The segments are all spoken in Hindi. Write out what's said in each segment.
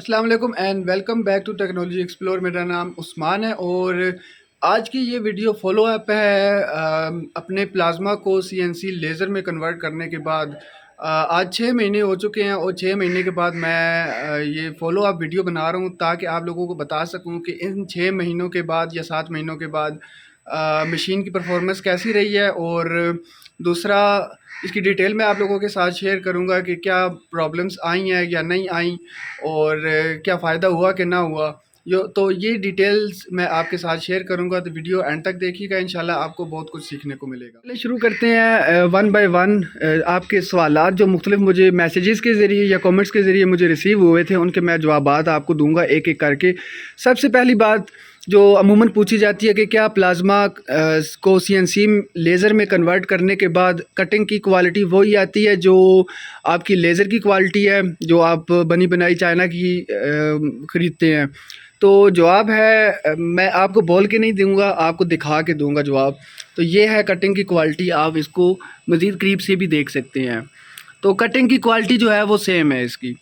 अस्सलाम वालेकुम and welcome back to technology explore. मेरा नाम उस्मान है और आज की ये वीडियो फॉलो अप है अपने प्लाज्मा को सीएनसी लेज़र में कन्वर्ट करने के बाद। आज 6 महीने हो चुके हैं और 6 महीने के बाद मैं ये फॉलो अप वीडियो बना रहा हूँ ताकि आप लोगों को बता सकूँ कि इन 6 महीनों के बाद या 7 महीनों के बाद मशीन की परफॉर्मेंस कैसी रही है। और दूसरा, इसकी डिटेल में आप लोगों के साथ शेयर करूँगा कि क्या प्रॉब्लम्स आई हैं या नहीं आई और क्या फ़ायदा हुआ कि ना हुआ। ये डिटेल्स मैं आपके साथ शेयर करूँगा, तो वीडियो एंड तक देखिएगा, इंशाल्लाह आपको बहुत कुछ सीखने को मिलेगा। पहले शुरू करते हैं वन बाय वन आपके सवालात जो मुख्तलिफ मुझे मैसेजेस के ज़रिए या कमेंट्स के ज़रिए मुझे रिसीव हुए थे, उनके मैं जवाबात आपको दूंगा एक एक करके। सबसे पहली बात जो अमूमन पूछी जाती है कि क्या प्लाज्मा को सीएनसी लेज़र में कन्वर्ट करने के बाद कटिंग की क्वालिटी वही आती है जो आपकी लेज़र की क्वालिटी है जो आप बनी बनाई चाइना की ख़रीदते हैं। तो जवाब है मैं आपको बोल के नहीं दूंगा, आपको दिखा के दूंगा जवाब। तो ये है कटिंग की क्वालिटी, आप इसको मज़ीद करीब से भी देख सकते हैं। तो कटिंग की क्वालिटी जो है वो सेम है इसकी।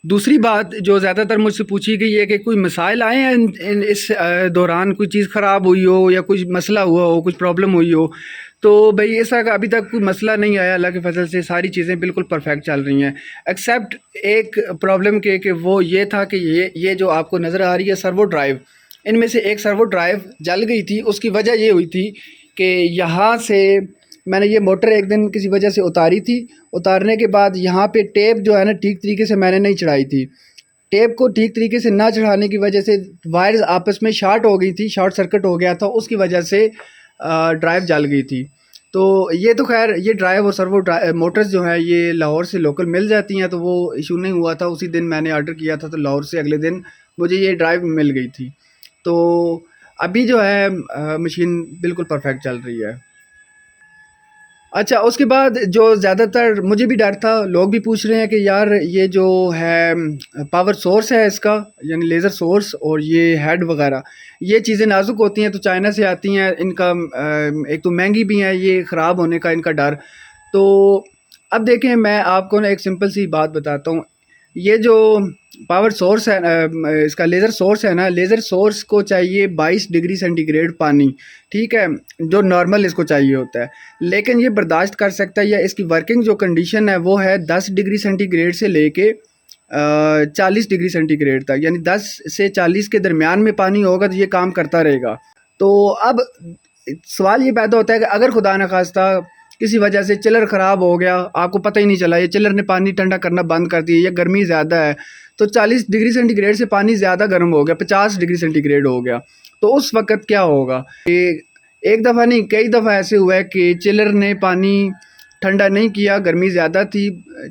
दूसरी बात जो ज़्यादातर मुझसे पूछी गई है कि कोई मसाइल आए हैं इस दौरान, कोई चीज़ ख़राब हुई हो या कुछ मसला हुआ हो, कुछ प्रॉब्लम हुई हो। तो भाई ऐसा अभी तक कोई मसला नहीं आया, अल्लाह के फजल से सारी चीज़ें बिल्कुल परफेक्ट चल रही हैं। एक्सेप्ट एक प्रॉब्लम के कि वो ये था कि ये जो आपको नज़र आ रही है सर्वो ड्राइव, इनमें से एक सर्वो ड्राइव जल गई थी। उसकी वजह ये हुई थी कि यहाँ से मैंने ये मोटर एक दिन किसी वजह से उतारी थी। उतारने के बाद यहाँ पे टेप जो है ना ठीक तरीके से मैंने नहीं चढ़ाई थी। टेप को ठीक तरीके से ना चढ़ाने की वजह से वायर्स आपस में शॉर्ट हो गई थी, शॉर्ट सर्किट हो गया था, उसकी वजह से ड्राइव जल गई थी। तो ये तो खैर ये ड्राइव और सर्वो मोटर्स जो हैं ये लाहौर से लोकल मिल जाती हैं, तो वो इशू नहीं हुआ था। उसी दिन मैंने ऑर्डर किया था तो लाहौर से अगले दिन मुझे ये ड्राइव मिल गई थी। तो अभी जो है मशीन बिल्कुल परफेक्ट चल रही है। अच्छा, उसके बाद जो ज़्यादातर मुझे भी डर था, लोग भी पूछ रहे हैं कि यार ये जो है पावर सोर्स है इसका, यानी लेज़र सोर्स और ये हेड वगैरह, ये चीज़ें नाजुक होती हैं तो चाइना से आती हैं। इनका एक तो महंगी भी हैं, ये ख़राब होने का इनका डर। तो अब देखें, मैं आपको ना एक सिंपल सी बात बताता हूँ। ये जो पावर सोर्स है इसका लेज़र सोर्स है ना, लेज़र सोर्स को चाहिए 22 डिग्री सेंटीग्रेड पानी, ठीक है, जो नॉर्मल इसको चाहिए होता है। लेकिन ये बर्दाश्त कर सकता है, या इसकी वर्किंग जो कंडीशन है वो है 10 डिग्री सेंटीग्रेड से लेके 40 डिग्री सेंटीग्रेड तक, यानी 10 से 40 के दरमियान में पानी होगा तो ये काम करता रहेगा। तो अब सवाल ये पैदा होता है कि अगर खुदा न खास्ता किसी वजह से चिलर ख़राब हो गया, आपको पता ही नहीं चला, ये चिलर ने पानी ठंडा करना बंद कर दिया या गर्मी ज़्यादा है, तो 40 डिग्री सेंटीग्रेड से पानी ज़्यादा गर्म हो गया, 50 डिग्री सेंटीग्रेड हो गया, तो उस वक़्त क्या होगा? एक दफ़ा नहीं कई दफ़ा ऐसे हुआ है कि चिलर ने पानी ठंडा नहीं किया, गर्मी ज़्यादा थी,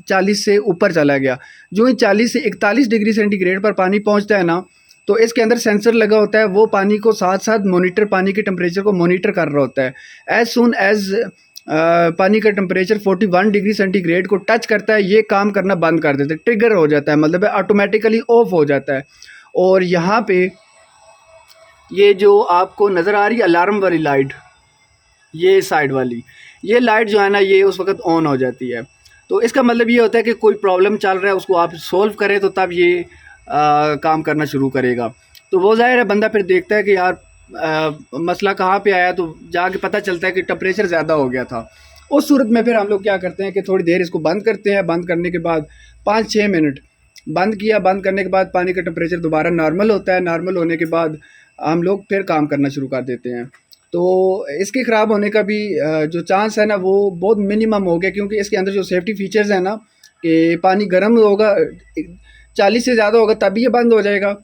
40 से ऊपर चला गया। जो ही 40 से 41 डिग्री सेंटीग्रेड पर पानी पहुँचता है ना, तो इसके अंदर सेंसर लगा होता है, वो पानी को साथ साथ मॉनिटर, पानी के टेम्परेचर को मॉनिटर कर रहा होता है। एज़ सून एज़ पानी का टेम्परेचर 41 डिग्री सेंटीग्रेड को टच करता है, ये काम करना बंद कर देता है, ट्रिगर हो जाता है, मतलब ऑटोमेटिकली ऑफ हो जाता है। और यहाँ पे ये जो आपको नज़र आ रही है अलार्म वाली लाइट, ये साइड वाली ये लाइट जो है ना, ये उस वक्त ऑन हो जाती है। तो इसका मतलब ये होता है कि कोई प्रॉब्लम चल रहा है, उसको आप सोल्व करें तो तब ये काम करना शुरू करेगा। तो वो ज़ाहिर है बंदा फिर देखता है कि यार मसला कहाँ पे आया, तो जाके पता चलता है कि टेम्परेचर ज़्यादा हो गया था। उस सूरत में फिर हम लोग क्या करते हैं कि थोड़ी देर इसको बंद करते हैं। बंद करने के बाद 5-6 मिनट बंद किया, बंद करने के बाद पानी का टेम्परेचर दोबारा नॉर्मल होता है। नॉर्मल होने के बाद हम लोग फिर काम करना शुरू कर देते हैं। तो इसके ख़राब होने का भी जो चांस है ना वो बहुत मिनिमम हो गया, क्योंकि इसके अंदर जो सेफ्टी फीचर्स हैं ना कि पानी गर्म होगा, 40 से ज़्यादा होगा तभी ये बंद हो जाएगा।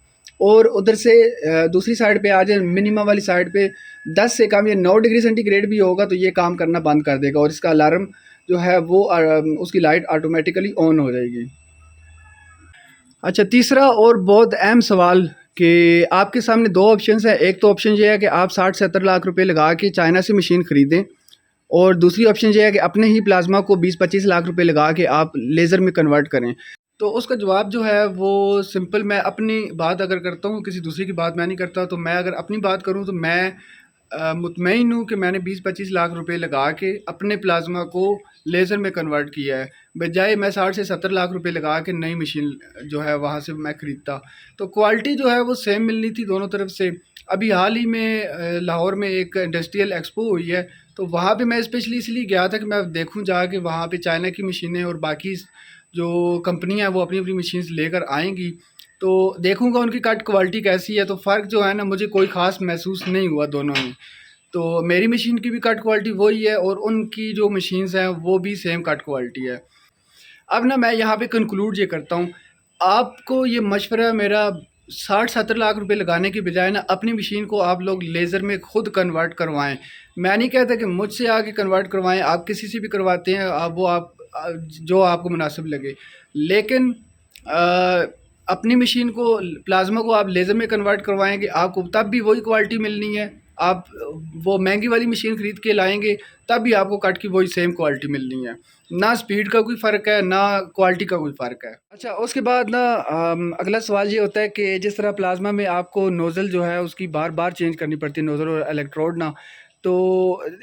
और उधर से दूसरी साइड पे आ जाए, मिनिमम वाली साइड पे 10 से कम या 9 डिग्री सेंटीग्रेड भी होगा तो ये काम करना बंद कर देगा और इसका अलार्म जो है वो उसकी लाइट ऑटोमेटिकली ऑन हो जाएगी। अच्छा, तीसरा और बहुत अहम सवाल कि आपके सामने दो ऑप्शंस हैं। एक तो ऑप्शन ये है कि आप 60-70 लाख रुपए लगा के चाइना से मशीन ख़रीदें, और दूसरी ऑप्शन ये है कि अपने ही प्लाज्मा को 20-25 लाख रुपए लगा के आप लेज़र में कन्वर्ट करें। तो उसका जवाब जो है वो सिंपल, मैं अपनी बात अगर करता हूँ, किसी दूसरे की बात मैं नहीं करता, तो मैं अगर अपनी बात करूँ तो मैं मुतमईन हूँ कि मैंने 20-25 लाख रुपए लगा के अपने प्लाज़्मा को लेज़र में कन्वर्ट किया है, बजाय मैं 60 से 70 लाख रुपए लगा के नई मशीन जो है वहाँ से मैं ख़रीदता। तो क्वालिटी जो है वो सेम मिलनी थी दोनों तरफ से। अभी हाल ही में लाहौर में एक इंडस्ट्रियल एक्सपो हुई है, तो वहाँ पे मैं स्पेशली इसलिए गया था कि मैं देखूँ जाके वहाँ पे चाइना की मशीनें और बाकी जो कंपनियाँ हैं वो अपनी-अपनी मशीन्स लेकर आएँगी। तो देखूँगा उनकी कट क्वालिटी कैसी है, तो फ़र्क जो है ना मुझे कोई ख़ास महसूस नहीं हुआ दोनों में। तो मेरी मशीन की भी कट क्वालिटी वही है और उनकी जो मशीन्स हैं वो भी सेम कट क्वालिटी है। अब ना मैं यहाँ पे कंक्लूड ये करता हूँ, आपको ये मशवरा मेरा 60-70 लाख रुपए लगाने की बजाय ना अपनी मशीन को आप लोग लेज़र में खुद कन्वर्ट करवाएँ। मैं नहीं कहता कि मुझसे आके कन्वर्ट करवाएँ, आप किसी से भी करवाते हैं आप जो आपको मुनासिब लगे। लेकिन अपनी मशीन को प्लाज़्मा को आप लेज़र में कन्वर्ट करवाएँगे, आपको तब भी वही क्वालिटी मिलनी है। आप वो महंगी वाली मशीन ख़रीद के लाएँगे तब भी आपको कट की वही सेम क्वालिटी मिलनी है। ना स्पीड का कोई फ़र्क है, ना क्वालिटी का कोई फ़र्क है। अच्छा, उसके बाद ना अगला सवाल ये होता है कि जिस तरह प्लाज़्मा में आपको नोज़ल जो है उसकी बार-बार चेंज करनी पड़ती है, नोज़ल और इलेक्ट्रोड ना, तो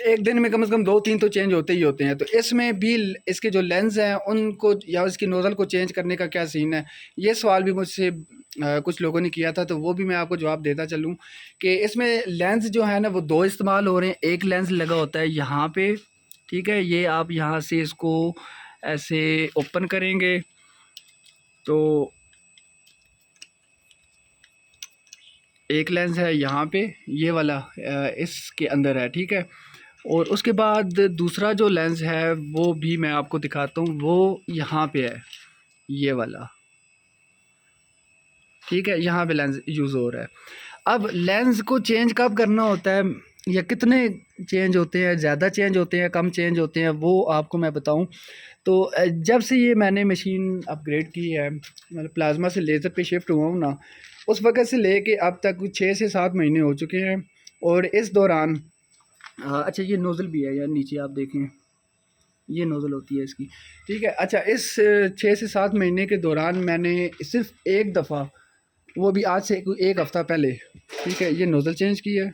एक दिन में कम से कम 2-3 तो चेंज होते ही होते हैं। तो इसमें भी इसके जो लेंस हैं उनको या इसकी नोज़ल को चेंज करने का क्या सीन है? ये सवाल भी मुझसे कुछ लोगों ने किया था, तो वो भी मैं आपको जवाब देता चलूँ कि इसमें लेंस जो है ना वो 2 इस्तेमाल हो रहे हैं। एक लेंस लगा होता है यहाँ पे, ठीक है? ये आप यहाँ से इसको ऐसे ओपन करेंगे तो एक लेंस है यहाँ पे, ये वाला इसके अंदर है, ठीक है? और उसके बाद दूसरा जो लेंस है वो भी मैं आपको दिखाता हूँ, वो यहाँ पे है, ये वाला, ठीक है? यहाँ पे लेंस यूज़ हो रहा है। अब लेंस को चेंज कब करना होता है या कितने चेंज होते हैं, ज़्यादा चेंज होते हैं, कम चेंज होते हैं, वो आपको मैं बताऊँ तो जब से ये मैंने मशीन अपग्रेड की है, मतलब प्लाज़्मा से लेज़र पे शिफ्ट हुआ हूँ ना, उस वक़्त से लेके अब तक 6 से 7 महीने हो चुके हैं। और इस दौरान अच्छा ये नोज़ल भी है यार, नीचे आप देखें, ये नोज़ल होती है इसकी, ठीक है? अच्छा, इस 6 से 7 महीने के दौरान मैंने सिर्फ़ एक दफ़ा, वो भी आज से 1 हफ़्ता पहले, ठीक है, ये नोज़ल चेंज की है।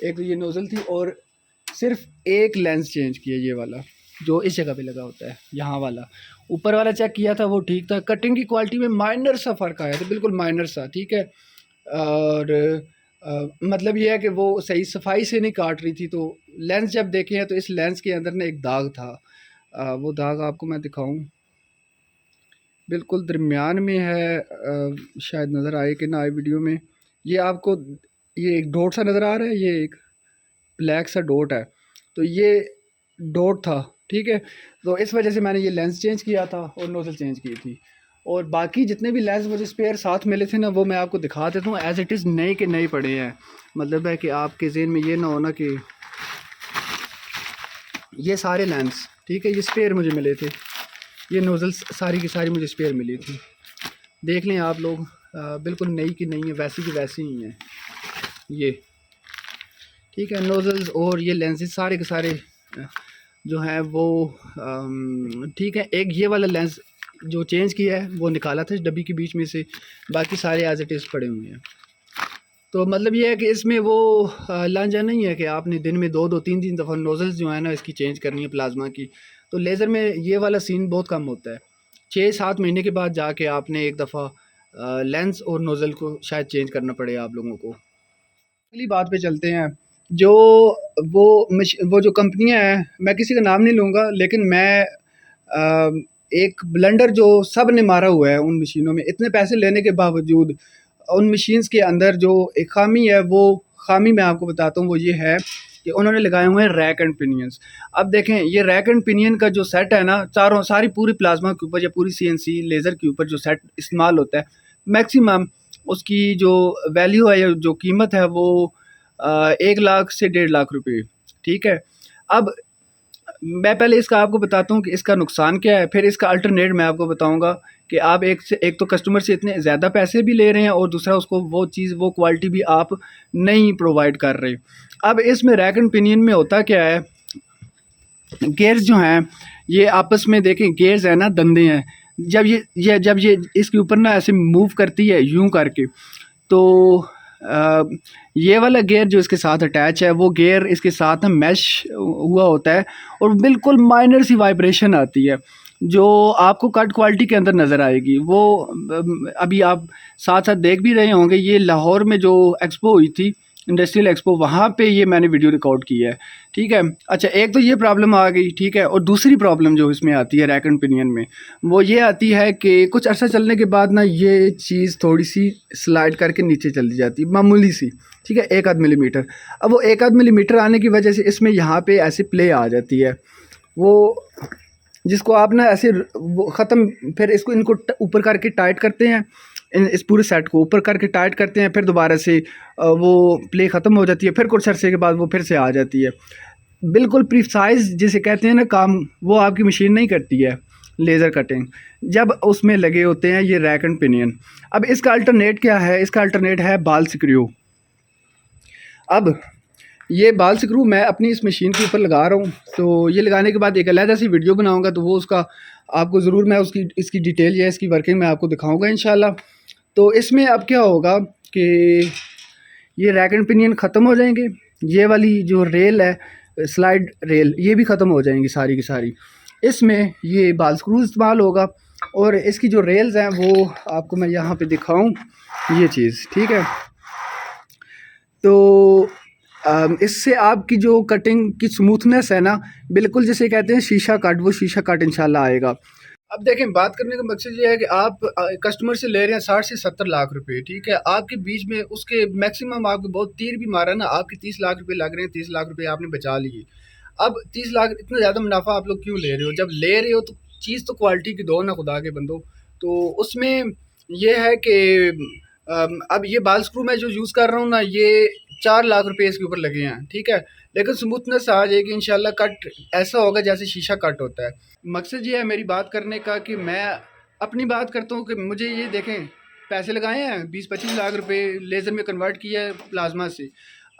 एक तो ये नोज़ल थी और सिर्फ़ एक लेंस चेंज किया, ये वाला जो इस जगह पे लगा होता है, यहाँ वाला। ऊपर वाला चेक किया था वो ठीक था, कटिंग की क्वालिटी में माइनर सा फ़र्क आया था, बिल्कुल माइनर सा, ठीक है? और मतलब ये है कि वो सही सफाई से नहीं काट रही थी। तो लेंस जब देखे हैं तो इस लेंस के अंदर ना एक दाग था, वो दाग आपको मैं दिखाऊं, बिल्कुल दरमियान में है, शायद नज़र आए कि ना आए वीडियो में। ये आपको ये एक डॉट सा नज़र आ रहा है, ये एक ब्लैक सा डॉट है, तो ये डॉट था, ठीक है? तो इस वजह से मैंने ये लेंस चेंज किया था और नोज़ल चेंज की थी। और बाकी जितने भी लेंस मुझे स्पेयर साथ मिले थे ना, वो मैं आपको दिखा देता हूँ एज़ इट इज़, नए के नए पड़े हैं। मतलब है कि आपके ज़हन में ये ना हो ना कि ये सारे लेंस, ठीक है, ये स्पेयर मुझे मिले थे, ये नोज़ल्स सारी की सारी मुझे स्पेयर मिली थी। देख लें आप लोग, बिल्कुल नई की नई है, वैसी की वैसी ही हैं ये, ठीक है? नोज़ल्स और ये लेंसेज सारे के सारे जो हैं वो ठीक है। एक ये वाला लेंस जो चेंज किया है वो निकाला था इस डब्बी के बीच में से, बाकी सारे एज इट इज़ पड़े हुए हैं। तो मतलब ये है कि इसमें वो लांझा नहीं है कि आपने दिन में 2-2 3-3 दफ़ा नोज़ल्स जो है ना इसकी चेंज करनी है प्लाज्मा की। तो लेज़र में ये वाला सीन बहुत कम होता है। 6-7 महीने के बाद जाके आपने एक दफ़ा लेंस और नोज़ल को शायद चेंज करना पड़े आप लोगों को। अगली बात पे चलते हैं। जो वो जो कंपनियाँ हैं, मैं किसी का नाम नहीं लूँगा, लेकिन मैं एक ब्लंडर जो सब ने मारा हुआ है उन मशीनों में, इतने पैसे लेने के बावजूद उन मशीन्स के अंदर जो एक ख़ामी है, वो ख़ामी मैं आपको बताता हूँ, वो ये है कि उन्होंने लगाए हुए हैं रैक एंड पिनियंस। अब देखें, ये रैक एंड पिनियन का जो सेट है ना, सारी पूरी प्लाज़्मा के ऊपर या पूरी सीएनसी लेज़र के ऊपर जो सेट इस्तेमाल होता है, मैक्सिमम उसकी जो वैल्यू है या जो कीमत है वो 1 लाख से 1.5 लाख रुपए, ठीक है? अब मैं पहले इसका आपको बताता हूँ कि इसका नुकसान क्या है, फिर इसका अल्टरनेट मैं आपको बताऊँगा कि आप एक तो कस्टमर से इतने ज़्यादा पैसे भी ले रहे हैं और दूसरा उसको वो चीज़, वो क्वालिटी भी आप नहीं प्रोवाइड कर रहे। अब इसमें रैक एंड पिनियन में होता क्या है, गेयर्स जो हैं ये आपस में, देखें गेयर्स है ना, दंदे हैं, जब ये इसके ऊपर ना ऐसे मूव करती है यूँ करके, तो ये वाला गियर जो इसके साथ अटैच है वो गियर इसके साथ ना मैश हुआ होता है और बिल्कुल माइनर सी वाइब्रेशन आती है जो आपको कट क्वालिटी के अंदर नज़र आएगी। वो अभी आप साथ साथ देख भी रहे होंगे, ये लाहौर में जो एक्सपो हुई थी, इंडस्ट्रियल एक्सपो, वहाँ पे ये मैंने वीडियो रिकॉर्ड की है। ठीक है, अच्छा एक तो ये प्रॉब्लम आ गई, ठीक है। और दूसरी प्रॉब्लम जो इसमें आती है रैक एंड पिनियन में, वो ये आती है कि कुछ अर्सा चलने के बाद ना ये चीज़ थोड़ी सी स्लाइड करके नीचे चली जाती है, मामूली सी, ठीक है, 1 आध मिलीमीटर। अब वो 1 आध मिलीमीटर आने की वजह से इसमें यहाँ पे ऐसे प्ले आ जाती है, वो जिसको आप ना ऐसे वो ख़त्म, फिर इसको इनको ऊपर करके टाइट करते हैं, इस पूरे सेट को ऊपर करके टाइट करते हैं, फिर दोबारा से वो प्ले ख़त्म हो जाती है, फिर कुछ अरसे के बाद वो फिर से आ जाती है। बिल्कुल प्रिसाइज जिसे कहते हैं ना काम, वो आपकी मशीन नहीं करती है लेज़र कटिंग, जब उसमें लगे होते हैं ये रैक एंड पिनियन। अब इसका अल्टरनेट क्या है? इसका अल्टरनेट है बाल स्क्रू। अब ये बाल स्क्रू मैं अपनी इस मशीन के ऊपर लगा रहा हूँ, तो ये लगाने के बाद एक अलग सी वीडियो बनाऊँगा, तो वो उसका आपको ज़रूर मैं उसकी इसकी डिटेल या इसकी वर्किंग मैं आपको दिखाऊँगा इंशाल्लाह। तो इसमें अब क्या होगा कि ये रैक एंड पिनियन ख़त्म हो जाएंगे, ये वाली जो रेल है स्लाइड रेल, ये भी ख़त्म हो जाएंगी सारी की सारी। इसमें ये बाल स्क्रू इस्तेमाल होगा और इसकी जो रेल्स हैं वो आपको मैं यहाँ पे दिखाऊं, ये चीज़, ठीक है। तो इससे आपकी जो कटिंग की स्मूथनेस है ना, बिल्कुल जिसे कहते हैं शीशा कट, वो शीशा कट इंशाल्लाह आएगा। अब देखें, बात करने का मकसद ये है कि आप कस्टमर से ले रहे हैं 60 से 70 लाख रुपए, ठीक है। आपके बीच में उसके मैक्सिमम आपको बहुत तीर भी मारा ना, आपके 30 लाख रुपए लग रहे हैं, 30 लाख रुपए आपने बचा लिए। अब 30 लाख इतना ज़्यादा मुनाफा आप लोग क्यों ले रहे हो? जब ले रहे हो तो चीज़ तो क्वालिटी की दो ना, खुदा के बंदो। तो उसमें यह है कि अब ये बाल स्क्रू मैं जो यूज़ कर रहा हूँ ना, ये 4 लाख रुपए इसके ऊपर लगे हैं, ठीक है। लेकिन स्मूथनेस आ जाएगी इंशाल्लाह, कट ऐसा होगा जैसे शीशा कट होता है। मकसद ये है मेरी बात करने का कि मैं अपनी बात करता हूँ कि मुझे ये देखें, पैसे लगाए हैं 20-25 लाख रुपए, लेज़र में कन्वर्ट किया है प्लाज्मा से।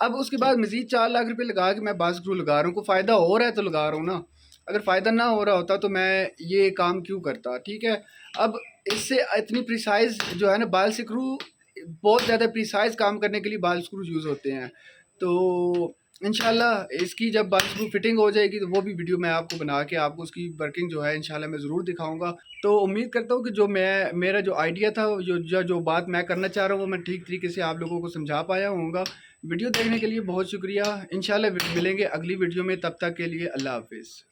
अब उसके बाद मज़ीद 4 लाख रुपए लगा के मैं बाल स्क्रू लगा रहा हूँ, कोई फ़ायदा हो रहा है तो लगा रहा हूँ ना। अगर फ़ायदा ना हो रहा होता तो मैं ये काम क्यों करता, ठीक है। अब इससे इतनी प्रिसाइज़ जो है ना, बाल स्क्रू बहुत ज़्यादा प्रिसाइज़ काम करने के लिए बाल स्क्रू यूज़ होते हैं। तो इंशाल्लाह इसकी जब बाल स्क्रू फिटिंग हो जाएगी तो वो भी वीडियो मैं आपको बना के आपको उसकी वर्किंग जो है इंशाल्लाह मैं ज़रूर दिखाऊंगा। तो उम्मीद करता हूँ कि जो मेरा जो आइडिया था, जो बात मैं करना चाह रहा हूँ, वो मैं ठीक तरीके से आप लोगों को समझा पाया हूँगा। वीडियो देखने के लिए बहुत शुक्रिया। इंशाल्लाह मिलेंगे अगली वीडियो में, तब तक के लिए अल्लाह हाफिज़।